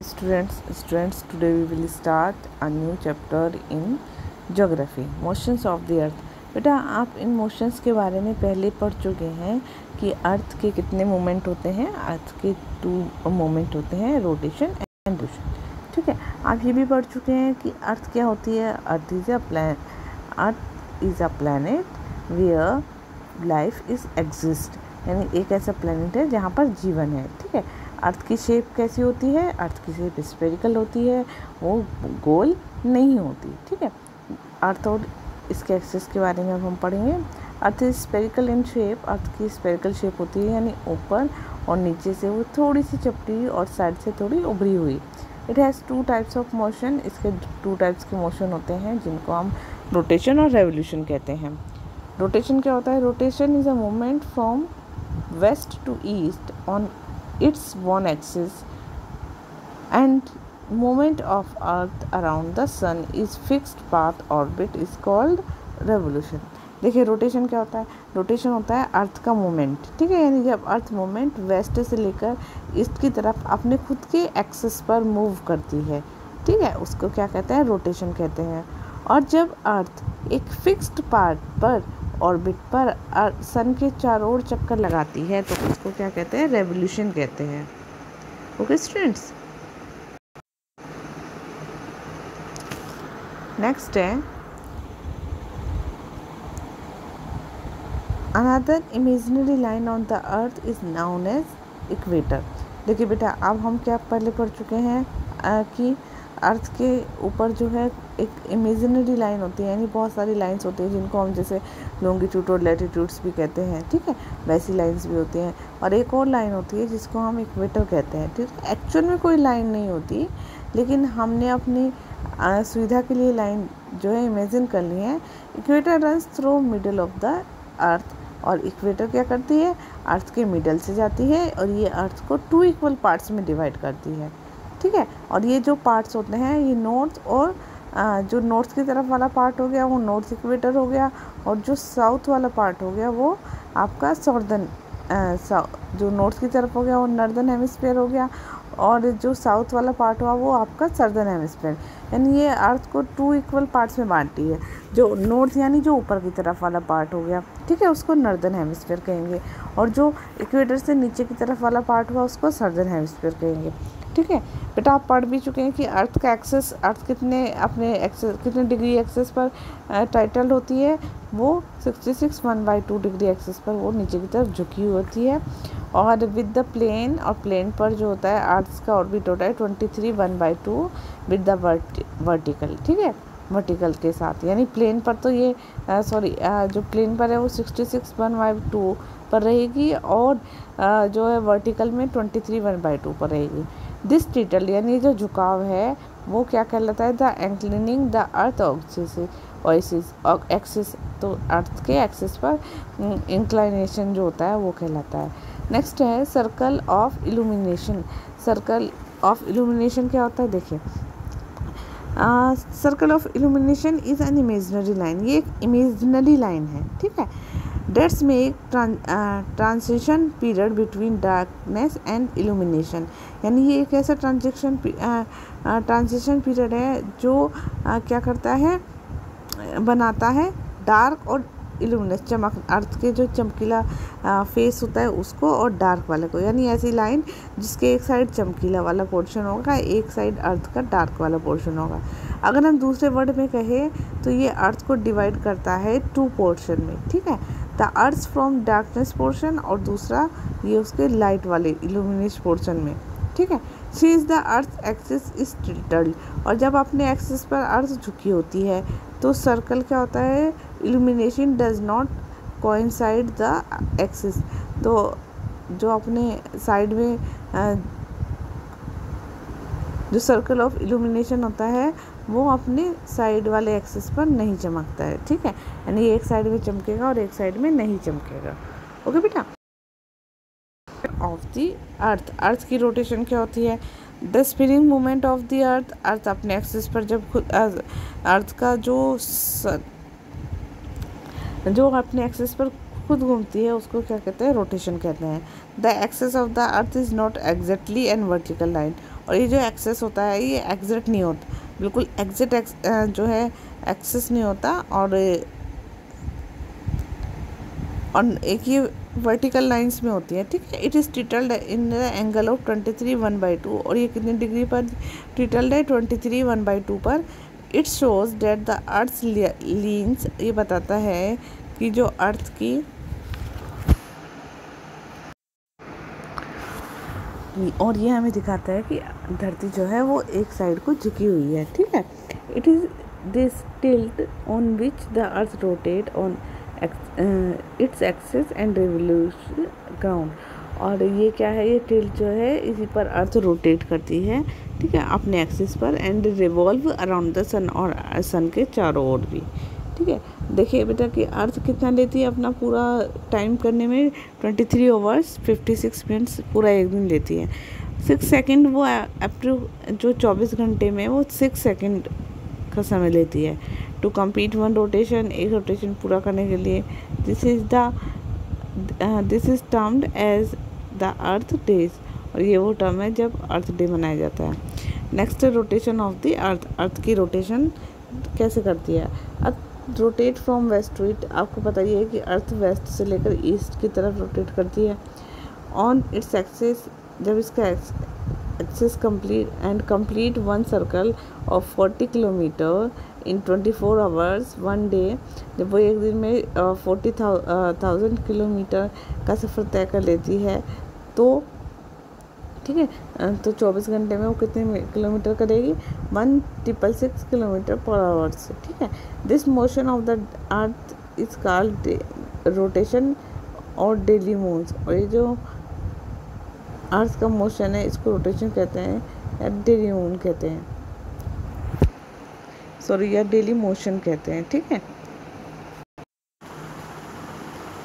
Students, today we will start a new chapter in geography, motions of the earth. बेटा आप इन motions के बारे में पहले पढ़ चुके हैं कि अर्थ के कितने मोमेंट होते हैं। अर्थ के 2 मोमेंट होते हैं, रोटेशन एंड रोटेशन। ठीक है, आप ये भी पढ़ चुके हैं कि अर्थ क्या होती है। Earth is a planet where life is exist, यानी एक ऐसा प्लैनेट है जहाँ पर जीवन है। ठीक है, अर्थ की शेप कैसी होती है? अर्थ की शेप स्फेरिकल होती है, वो गोल नहीं होती। ठीक है, अर्थ और इसके एक्सिस के बारे में अब हम पढ़ेंगे। Earth is spherical in shape, earth की स्फेरिकल शेप होती है, यानी ऊपर और नीचे से वो थोड़ी सी चपटी और साइड से थोड़ी उभरी हुई। It has 2 types of motion, इसके 2 टाइप्स के मोशन होते हैं जिनको हम रोटेशन और रेवोल्यूशन कहते हैं। रोटेशन क्या होता है? Rotation is a movement from west to east on its one axis, and movement of earth around the sun is fixed path orbit is called revolution। देखिए रोटेशन क्या होता है? रोटेशन होता है अर्थ का मूवमेंट। ठीक है, यानी जब अर्थ मूवमेंट वेस्ट से लेकर ईस्ट की तरफ अपने खुद के एक्सिस पर मूव करती है, ठीक है, उसको क्या कहते हैं? रोटेशन कहते हैं। और जब अर्थ एक फिक्स्ड पार्ट पर ऑर्बिट पर सन के चारों ओर चक्कर लगाती है तो उसको क्या कहते हैं? रेवोल्यूशन कहते हैं। ओके स्टूडेंट्स, नेक्स्ट है another imaginary line on the earth is known as equator. देखिए बेटा, अब हम क्या पहले पढ़ चुके हैं कि अर्थ के ऊपर जो है एक इमेजिनरी लाइन होती है, यानी बहुत सारी लाइंस होती हैं जिनको हम जैसे लॉन्गिट्यूड और लैटिट्यूड्स भी कहते हैं। ठीक है, वैसी लाइंस भी होती हैं। और एक और लाइन होती है जिसको हम इक्वेटर कहते हैं। ठीक है, एक्चुअल में कोई लाइन नहीं होती, लेकिन हमने अपनी सुविधा के लिए लाइन जो है इमेजिन कर ली है। Equator runs through middle of the अर्थ, और इक्वेटर क्या करती है? अर्थ के मिडल से जाती है और ये अर्थ को 2 इक्वल पार्ट्स में डिवाइड करती है। ठीक है, और ये जो पार्ट्स होते हैं ये नॉर्थ और जो नॉर्थ की तरफ वाला पार्ट हो गया वो नॉर्थ इक्वेटर हो गया, और जो साउथ वाला पार्ट हो गया वो आपका सॉर्दर्न जो नॉर्थ की तरफ हो गया वो नॉर्दर्न हेमिस्फीयर हो गया, और जो साउथ वाला पार्ट हुआ वो आपका सदर्न हेमिस्फीयर। यानी ये अर्थ को 2 इक्वल पार्ट्स में बांटती है। जो नॉर्थ यानी जो ऊपर की तरफ वाला पार्ट हो गया, ठीक है, उसको नॉर्दर्न हेमिस्फीयर कहेंगे, और जो इक्वेटर से नीचे की तरफ वाला पार्ट हुआ उसको सदर्न हेमिस्फीयर कहेंगे। ठीक है बेटा, आप पढ़ भी चुके हैं कि अर्थ का एक्सेस, अर्थ कितने डिग्री एक्सेस पर टाइटल होती है? वो 66 1/2 डिग्री एक्सेस पर वो नीचे की तरफ झुकी हुई होती है। और विद द प्लेन, और प्लेन पर जो होता है अर्थ का ऑर्बिट होता है 23 1/2 विद द वर्टिकल। ठीक है, वर्टिकल के साथ, यानी प्लेन पर तो ये जो प्लेन पर है वो 66 1/2 पर रहेगी, और जो है वर्टिकल में 23 1/2 पर रहेगी। दिस टिल्ट, यानी जो झुकाव है वो क्या कहलाता है? द इंक्लिनिंग द अर्थ एक्सिस, तो अर्थ के एक्सिस पर इंक्लाइनेशन जो होता है वो कहलाता है। नेक्स्ट है circle of illumination. Circle of illumination क्या होता है? देखिए, circle of illumination is an imaginary line, ये एक इमेजिनरी लाइन है। ठीक है, डेट्स में एक transition period between darkness and illumination, यानी ये एक ऐसा ट्रांजिशन पीरियड है जो क्या करता है? बनाता है डार्क और इल्यूमिनेस, चमक, अर्थ के जो चमकीला फेस होता है उसको और डार्क वाले को, यानी ऐसी लाइन जिसके एक साइड चमकीला वाला पोर्शन होगा, एक साइड अर्थ का डार्क वाला पोर्शन होगा। अगर हम दूसरे वर्ड में कहें तो ये अर्थ को डिवाइड करता है 2 पोर्शन में। ठीक है, the earth from darkness portion, और दूसरा ये उसके लाइट वाले इल्यूमिनेस पोर्शन में। ठीक है, sees the earth axis is tilted, और जब अपने एक्सिस पर अर्थ झुकी होती है तो सर्कल क्या होता है? Illumination does not coincide the axis, तो जो अपने साइड में जो सर्कल ऑफ इल्यूमिनेशन होता है वो अपने साइड वाले एक्सिस पर नहीं चमकता है। ठीक है, यानी एक साइड में चमकेगा और एक साइड में नहीं चमकेगा। ओके बेटा, ऑफ द अर्थ, अर्थ की रोटेशन क्या होती है? The spinning movement of the earth, earth अपने एक्सिस पर जब खुद अर्थ का जो अपने एक्सिस पर खुद घूमती है उसको क्या कहते हैं? रोटेशन कहते हैं। The axis of the earth is not exactly an vertical line, और ये जो एक्सेस होता है ये एग्जैक्ट नहीं होता, बिल्कुल एग्जैक्ट जो है एक्सेस नहीं होता। और एक ये वर्टिकल लाइंस में होती है, ठीक है। It is tilted in the angle of 23 1/2, और ये कितनी डिग्री पर टिटल्ड है? 23 1/2 पर। It shows that the earth leans, ये बताता है कि जो अर्थ की और ये हमें दिखाता है कि धरती जो है वो एक साइड को झुकी हुई है, ठीक है। It is this tilt on which the earth rotate on its axis and revolution ground. और ये क्या है? ये टिल्ट जो है इसी पर अर्थ रोटेट करती है, ठीक है, अपने एक्सिस पर, एंड रिवॉल्व अराउंड द सन, और सन के चारों ओर भी, ठीक है। देखिए बेटा कि अर्थ कितना लेती है अपना पूरा टाइम करने में? 23 आवर्स 56 मिनट्स, पूरा एक दिन लेती है। 6 सेकेंड वो जो 24 घंटे में वो 6 सेकेंड का समय लेती है टू कंप्लीट वन रोटेशन, एक रोटेशन पूरा करने के लिए। This is termed as the earth days, और ये वो टर्म है जब अर्थ डे मनाया जाता है। Next rotation of the earth, earth की रोटेशन कैसे करती है? Earth rotate from west to east, आपको पता ही है कि अर्थ वेस्ट से लेकर ईस्ट की तरफ रोटेट करती है। ऑन इट्स एक्सिस, जब इसका axis complete one circle of 40 kilometre in 24 hours one day, जब वो एक दिन में 40,000 किलोमीटर का सफ़र तय कर लेती है, तो ठीक है, तो 24 घंटे में वो कितने किलोमीटर करेगी? 1,666 किलोमीटर पर आवर से, ठीक है। This motion of the earth is called rotation और डेली मून्स, और ये जो अर्थ का मोशन है इसको रोटेशन कहते हैं या डेली मून कहते हैं, सॉरी, या डेली मोशन कहते हैं, ठीक है।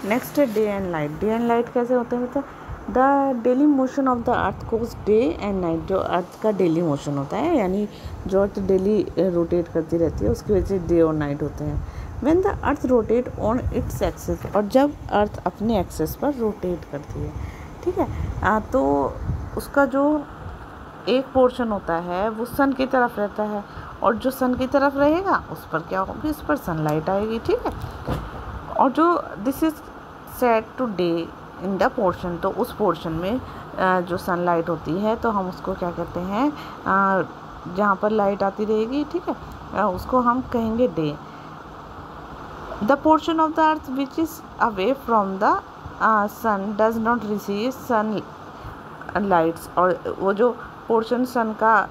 नेक्स्ट है day and light. Day and light कैसे होते हैं? मतलब the daily motion of the earth goes day and night, जो अर्थ का डेली मोशन होता है, यानी जो अर्थ डेली रोटेट करती रहती है उसकी वजह से डे और नाइट होते हैं। When the earth rotate on its axis, और जब अर्थ अपने एक्सिस पर रोटेट करती है, ठीक है, तो उसका जो एक पोर्शन होता है वो सन की तरफ रहता है, और जो सन की तरफ रहेगा उस पर क्या होगी? उस पर सनलाइट आएगी, ठीक है। और जो this is set to day in the portion, तो उस पोर्शन में जो सनलाइट होती है तो हम उसको क्या कहते हैं? जहाँ पर लाइट आती रहेगी, ठीक है, उसको हम कहेंगे day. The portion of the earth which is away from the sun does not receive sun lights, और वो जो पोर्शन सन का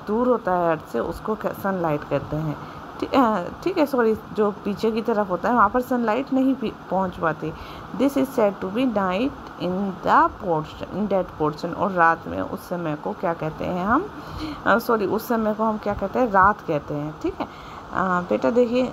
दूर होता है अर्थ से उसको सनलाइट कहते हैं, ठीक है, सॉरी, जो पीछे की तरफ होता है वहाँ पर सनलाइट नहीं पहुँच पाती। This is said to be night in the portion, in that portion, और रात में उस समय को क्या कहते हैं हम? सॉरी, उस समय को हम क्या कहते हैं? रात कहते हैं, ठीक है। बेटा देखिए,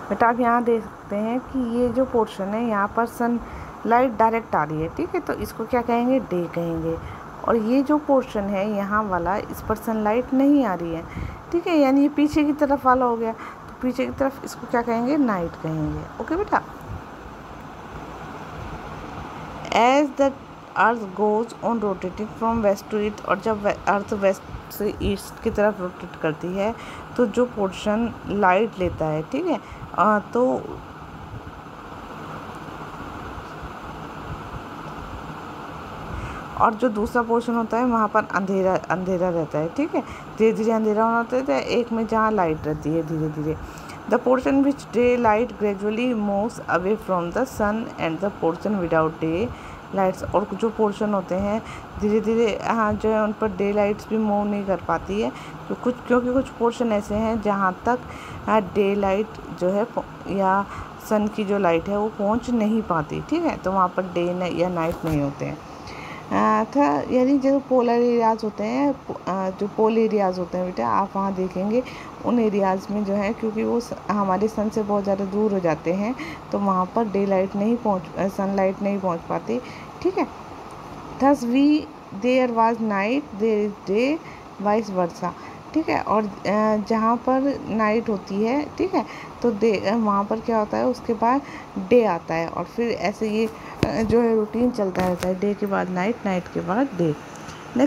बेटा आप यहाँ देख सकते हैं कि ये जो पोर्शन है यहाँ पर सन लाइट डायरेक्ट आ रही है, ठीक है, तो इसको क्या कहेंगे? डे कहेंगे। और ये जो पोर्शन है यहाँ वाला, इस पर सनलाइट नहीं आ रही है, ठीक है, यानी ये पीछे की तरफ वाला हो गया, तो पीछे की तरफ इसको क्या कहेंगे? नाइट कहेंगे, ओके बेटा। As the earth goes on rotating from west to east, और जब अर्थ वेस्ट से ईस्ट की तरफ रोटेट करती है तो जो पोर्शन लाइट लेता है, ठीक है, तो और जो दूसरा पोर्शन होता है वहाँ पर अंधेरा अंधेरा रहता है, ठीक है, धीरे धीरे अंधेरा होना होता है, एक में जहाँ लाइट रहती है धीरे धीरे। The portion which day light gradually moves away from the sun and the portion without day lights, और जो पोर्शन होते हैं धीरे धीरे जो है उन पर डे लाइट्स भी मूव नहीं कर पाती है, तो क्योंकि कुछ पोर्शन ऐसे हैं जहाँ तक डे लाइट जो है या सन की जो लाइट है वो पहुँच नहीं पाती, ठीक है, तो वहाँ पर डे या नाइट नहीं होते हैं। था यानी जो पोलर एरियाज़ होते हैं, जो पोल एरियाज़ होते हैं बेटा, आप वहाँ देखेंगे उन एरियाज़ में जो है, क्योंकि वो हमारे सन से बहुत ज़्यादा दूर हो जाते हैं, तो वहाँ पर डे लाइट नहीं सनलाइट नहीं पहुँच पाती, ठीक है। Thus we there was night there is day, vice versa. ठीक है, और जहाँ पर नाइट होती है, ठीक है, तो डे वहाँ पर क्या होता है, उसके बाद डे आता है, और फिर ऐसे ये जो है रूटीन चलता रहता है, डे के बाद नाइट, नाइट के बाद डे।